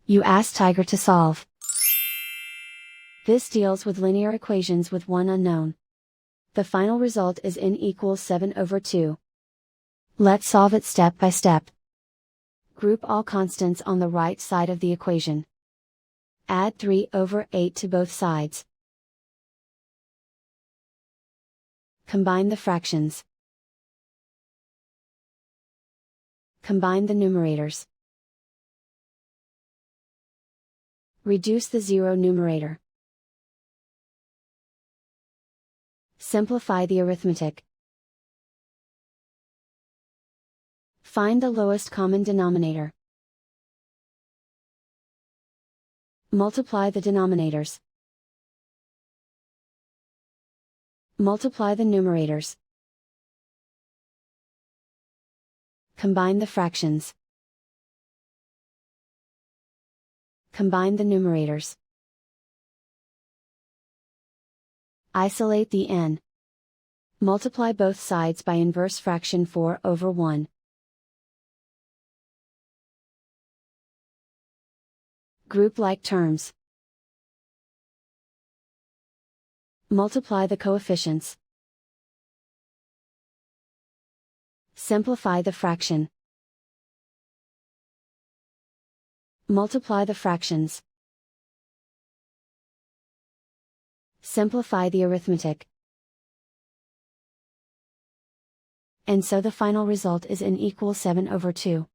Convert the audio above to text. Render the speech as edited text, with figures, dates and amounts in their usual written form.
You ask Tiger to solve. This deals with linear equations with one unknown. The final result is n equals 7/2. Let's solve it step by step. Group all constants on the right side of the equation. Add 3/8 to both sides. Combine the fractions. Combine the numerators. Reduce the zero numerator. Simplify the arithmetic. Find the lowest common denominator. Multiply the denominators. Multiply the numerators. Combine the fractions. Combine the numerators. Isolate the n. Multiply both sides by inverse fraction 4/1. Group like terms. Multiply the coefficients. Simplify the fraction. Multiply the fractions. Simplify the arithmetic. And so the final result is n equals 7/2.